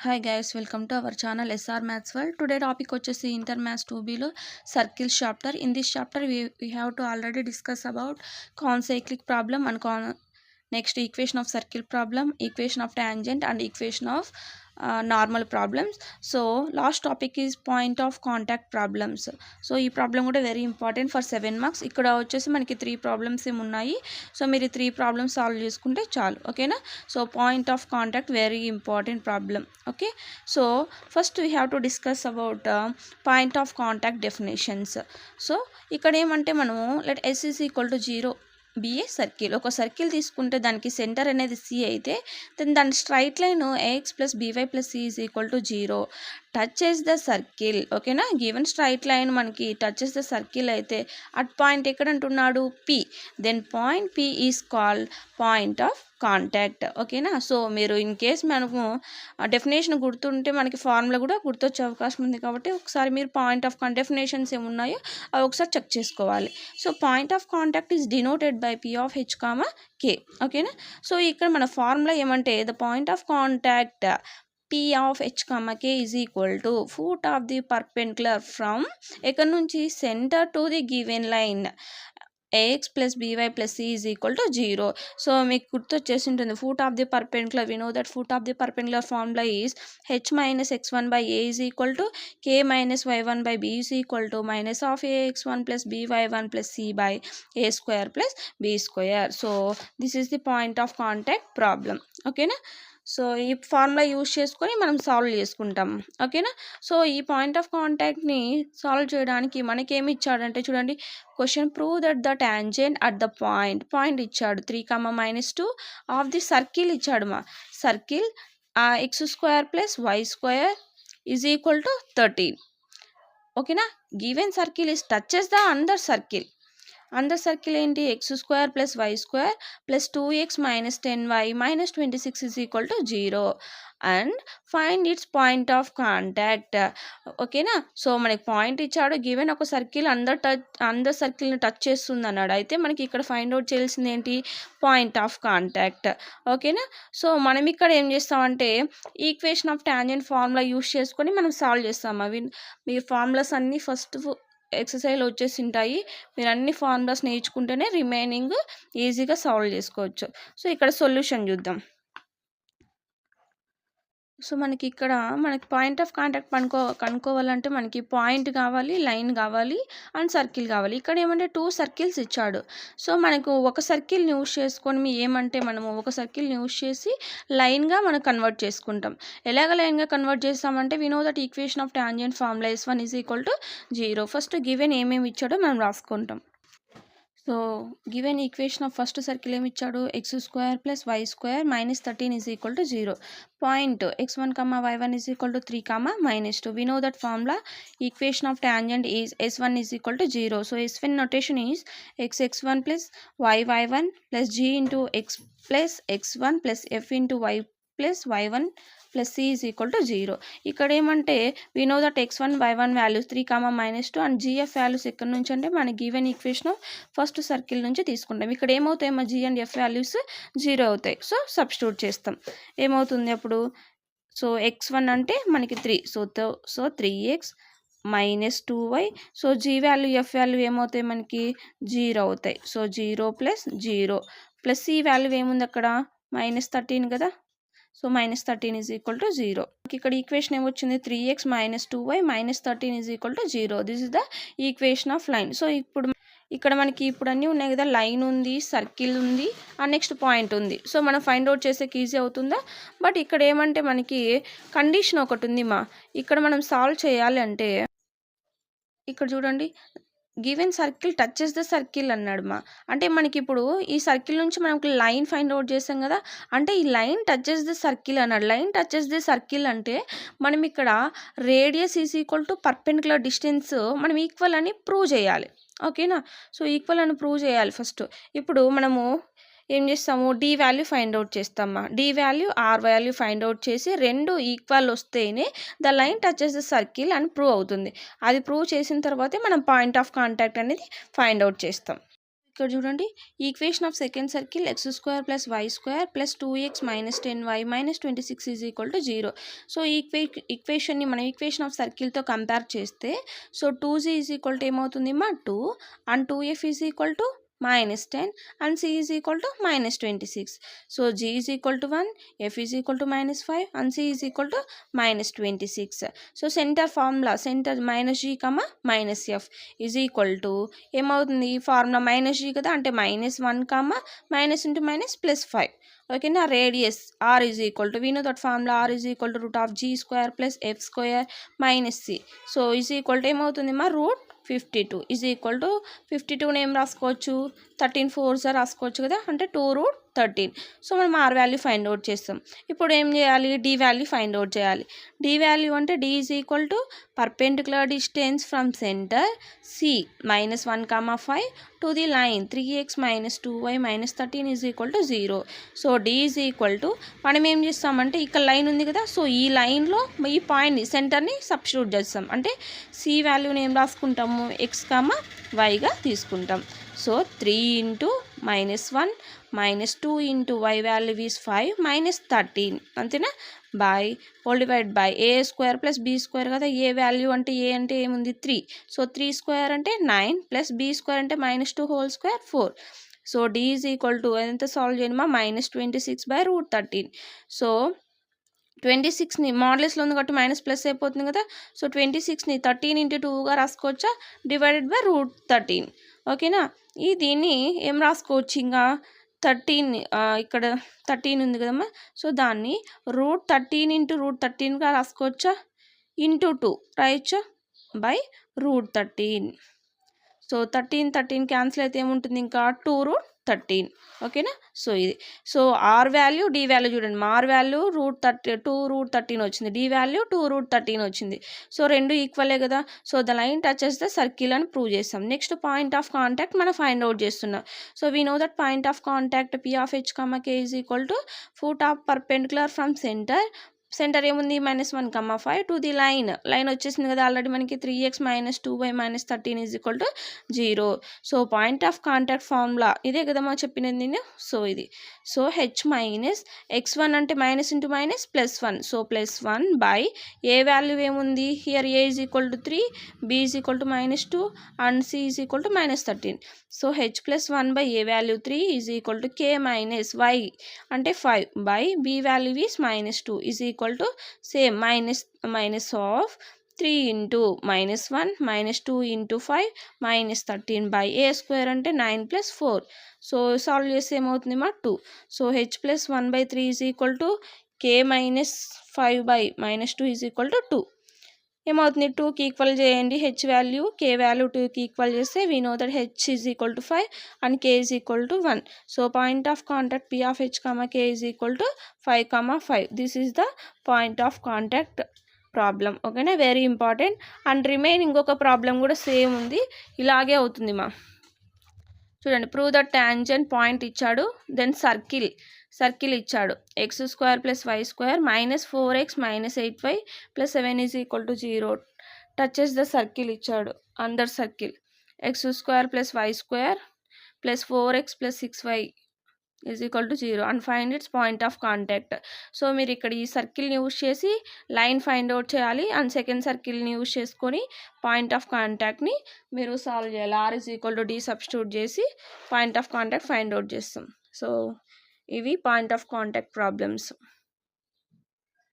Hi guys, welcome to our channel SR Maths World. Today topic వచ్చేసి inter maths 2B లో circles chapter. In this chapter we have to already discuss about concyclic problem and next equation of circle problem, equation of tangent and equation of normal problems. So last topic is point of contact problems. So ఈ problem కూడా very important for 7 marks. ఇక్కడ వచ్చేసి మనకి 3 problems ఏమి ఉన్నాయి. So మీరు 3 problems solve చేసుకుంటే చాలు, ఓకేనా. So point of contact very important problem. Okay, so first we have to discuss about point of contact definitions. So ఇక్కడ ఏమంటే మనము let S is equal to 0 be a circle. ఒక సర్కిల్ తీసుకుంటే దానికి సెంటర్ అనేది సి అయితే దాని straight line ax plus by plus C is equal to 0 touches the circle. ఓకేనా, గివెన్ స్ట్రైట్ లైన్ మనకి టచెస్ ద సర్కిల్ అయితే అట్ పాయింట్ ఎక్కడ అంటున్నాడు P, then point P is called point of contact. ఓకేనా, so మీరు in case మనకు definition గుర్తుంటే మనకి ఫార్ములా కూడా గుర్తొచ్చే అవకాశం ఉంది, కాబట్టి ఒకసారి మీరు పాయింట్ ఆఫ్ డెఫినేషన్స్ ఏమున్నాయో అవి ఒకసారి చెక్ చేసుకోవాలి. So point of contact is denoted by P of H comma K. ఓకేనా, సో ఇక్కడ మన ఫార్ములా ఏమంటే the point of contact P of h comma k is equal to foot of the perpendicular from ఎక్కడ నుంచి center to the given line ax plus by plus c is equal to 0. So మీకు గుర్తొచ్చేసి ఉంటుంది foot of the perpendicular. We know that foot of the perpendicular formula is h minus x1 by a is equal to k minus y1 by b is equal to minus of ax1 plus by1 plus c by a square plus b square. So this is the point of contact problem. ఓకేనా, so ఈ formula use చేసుకొని మనం solve చేసుకుంటాం. ఓకేనా, so ఈ point of కాంటాక్ట్ని solve చేయడానికి మనకి ఏమి ఇచ్చాడంటే చూడండి, question prove that the tangent at the point ఇచ్చాడు 3, -2 ఆఫ్ ది సర్కిల్ ఇచ్చాడు. మా circle x square plus y square is equal to 13. ఓకేనా, given circle is touches the other circle ఏంటి x square plus y square plus 2x minus 10y minus 26 is equal to 0 and find its point of contact. ఓకేనా, so మనకి point ఇచ్చాడు, given ఒక circle other సర్కిల్ని touch చేస్తుంది అన్నాడు. అయితే మనకి ఇక్కడ ఫైండ్ అవుట్ చేయాల్సింది ఏంటి, పాయింట్ ఆఫ్ కాంటాక్ట్. ఓకేనా, సో మనం ఇక్కడ ఏం చేస్తామంటే equation of tangent formula use చేసుకొని మనం సాల్వ్ చేస్తాం. అవి మీ ఫార్ములాస్ అన్నీ ఫస్ట్ ఎక్సర్సైజ్లో వచ్చేసి ఉంటాయి. మీరు అన్ని ఫార్ములాస్ నేర్చుకుంటేనే రిమైనింగ్ ఈజీగా సాల్వ్ చేసుకోవచ్చు. సో ఇక్కడ సొల్యూషన్ చూద్దాం. సో మనకి ఇక్కడ పాయింట్ ఆఫ్ కాంటాక్ట్ కనుక్కోవాలంటే మనకి పాయింట్ కావాలి, లైన్ కావాలి అండ్ సర్కిల్ కావాలి. ఇక్కడ ఏమంటే 2 సర్కిల్స్ ఇచ్చాడు. సో మనకు ఒక సర్కిల్ని యూస్ చేసుకొని మనము ఒక సర్కిల్ని యూస్ చేసి లైన్గా మనం కన్వర్ట్ చేసుకుంటాం. ఎలాగ లైన్గా కన్వర్ట్ చేస్తామంటే we know that equation of tangent formula S1 is equal to 0. First given ఏమేమి ఇచ్చాడో మనం రాసుకుంటాం. So given equation of first circle ఏమి ఇచ్చాడు, x square plus y square minus 13 is equal to 0. Point x1, y1 is equal to 3, -2. We know that formula equation of tangent is S1 is equal to 0. So S1 notation is x1 plus y1 plus g into x plus x1 plus f into y plus y1 plus c is equal to 0. ఇక్కడ ఏమంటే we know that x1 y1 values 3, -2 and gf values ఎక్కడి నుంచి అంటే మన given equation first circle నుంచి తీసుకుంటాం. ఇక్కడ ఏమవుతాయి మా g అండ్ f వాల్యూస్ 0 అవుతాయి. సో సబ్స్టిట్యూట్ చేస్తాం, ఏమవుతుంది అప్పుడు, సో x1 అంటే మనకి 3, so 3x minus 2y. So g value f value ఏమవుతాయి మనకి 0 అవుతాయి. So 0 plus 0 plus c value ఏముంది అక్కడ -13 కదా. So -13 is equal to 0. ఇక్కడ ఈక్వేషన్ ఏమొచ్చింది 3x minus 2y minus 13 is equal to 0. This is the equation of line. So ఇక్కడ మనకి ఇప్పుడు అన్నీ ఉన్నాయి కదా, లైన్ ఉంది, సర్కిల్ ఉంది అండ్ నెక్స్ట్ పాయింట్ ఉంది. సో మనం ఫైండ్ అవుట్ చేసేకి ఈజీ అవుతుందా. బట్ ఇక్కడ ఏమంటే మనకి కండిషన్ ఒకటి ఉంది ఇక్కడ మనం సాల్వ్ చేయాలి అంటే ఇక్కడ చూడండి, given circle touches the circle అన్నాడు అంటే మనకి ఇప్పుడు ఈ సర్కిల్ నుంచి మనకు లైన్ ఫైండ్ అవుట్ చేసాం కదా, అంటే ఈ లైన్ టచెస్ ద సర్కిల్ అన్నాడు. లైన్ టచెస్ ద సర్కిల్ అంటే మనం ఇక్కడ radius is equal to perpendicular distance మనం ఈక్వల్ అని ప్రూవ్ చేయాలి. ఓకేనా, సో ఈక్వల్ అని ప్రూవ్ చేయాలి ఫస్ట్. ఇప్పుడు మనము ఏం చేస్తాము, డి వాల్యూ ఫైండ్ అవుట్ చేస్తామా, D value R value find out చేసి రెండు ఈక్వల్ వస్తేనే the line touches the circle అని ప్రూవ్ అవుతుంది. అది ప్రూవ్ చేసిన తర్వాతే మనం పాయింట్ ఆఫ్ కాంటాక్ట్ అనేది ఫైండ్ అవుట్ చేస్తాం. ఇక్కడ చూడండి equation of second circle x² + y² + 2x - 10y - 26 = 0. So ఈ ఈక్వేషన్ని మనం ఈక్వేషన్ ఆఫ్ సర్కిల్తో కంపేర్ చేస్తే సో 2g ఏమవుతుంది మా 2 and 2f -10 and c -26. So g 1, f -5 and c -26. So center formula center -g, -f ఏమవుతుంది ఫార్ములా -g కదా అంటే -1, minus into minus +5. Okay, now radius r we know that formula r √g² + f² - c. So ఏమవుతుంది మా √52 52 ఏం రాసుకోవచ్చు 13 4s రాసుకోవచ్చు కదా అంటే 2√13. సో మనం r వాల్యూ ఫైండ్ అవుట్ చేస్తాం. ఇప్పుడు ఏం చేయాలి d వాల్యూ ఫైండ్ అవుట్ చేయాలి. d వాల్యూ అంటే d perpendicular distance from center c -1, 5 to the line 3x - 2y - 13 0. So d మనం ఏం చేస్తామంటే ఇక్కడ లైన్ ఉంది కదా సో ఈ లైన్లో ఈ పాయింట్ని సెంటర్ని సబ్స్టిట్యూట్ చేస్తాం అంటే c వాల్యూని ఏం రాసుకుంటాము x, yగా తీసుకుంటాం. సో 3 × -1 -2 × y వాల్యూ ఈజ్ 5 -13 అంతేనా by whole divide by a² + b² కదా ఏ వాల్యూ అంటే ఏ అంటే ఏముంది 3 సో 3² అంటే 9 + b² అంటే -2 హోల్ స్క్వేర్ 4. సో d ఎంత సాల్వ్ చేయమా -26/√13. సో 26ని మాడ్యులస్లో ఉంది కాబట్టి మైనస్ ప్లస్ అయిపోతుంది కదా సో 26ని 13 × 2గా రాసుకోవచ్చా /√13. ఓకేనా దీన్ని ఏం రాసుకోవచ్చు ఇంకా 13 ఇక్కడ 13 ఉంది కదమ్మా సో దాన్ని √13 × √13గా రాసుకోవచ్చా ఇంటూ 2 రాయొచ్చా /√13. సో 13 క్యాన్సిల్ అయితే ఏముంటుంది ఇంకా 2√13. ఓకేనా సో ఇది so R value D value చూడండి ఆర్ వాల్యూ √2√13 వచ్చింది డి వాల్యూ 2√13 వచ్చింది. సో రెండు ఈక్వలే కదా so the line touches the circle అని ప్రూవ్ చేస్తాం. నెక్స్ట్ పాయింట్ ఆఫ్ కాంటాక్ట్ మనం ఫైండ్ అవుట్ చేస్తున్నాం. So we know that point of contact P(h, k) foot of perpendicular from centre ఏముంది -1, 5 to the line వచ్చేసింది కదా already మనకి 3x - 2y - 13 0. So point of contact formula ఇదే కదమ్మా చెప్పినది నేను సో ఇది సో h - x1 అంటే minus into minus +1 so +1 by A value ఏముంది here a 3 b -2 and c -13. So h +1 by A value 3 k - y అంటే 5 by b value is -2 same minus of 3 × -1 -2 × 5 -13 by a² అంటే 9 + 4. So solve చేస్తే ఏమవుతుంది మా 2. So h +1/3 k - 5 by -2 2 ఏమవుతుంది 2కి equal చేయండి h value k value 2కి equal చేస్తే we know that h 5 and k 1. So point of contact P(h, k) 5, 5. This is the point of contact problem. ఓకేనా very important. And remain ఇంకొక problem కూడా same ఉంది ఇలాగే అవుతుంది మా చూడండి ప్రూవ్ ద టాంజెంట్ పాయింట్ ఇచ్చాడు దెన్ సర్కిల్ ఇచ్చాడు x² + y² -4x - 8y + 7 0 touches the circle ఇచ్చాడు under circle x² + y² + 4x + 6y 0 and find its point of contact. So మీరు ఇక్కడ ఈ సర్కిల్ని యూజ్ చేసి లైన్ ఫైండ్ అవుట్ చేయాలి అండ్ సెకండ్ సర్కిల్ని యూజ్ చేసుకొని point of కాంటాక్ట్ని మీరు solve చేయాలి. r d సబ్స్టిట్యూట్ చేసి point of contact find out చేస్తాం. సో ఇవి పాయింట్ ఆఫ్ కాంటాక్ట్ ప్రాబ్లమ్స్.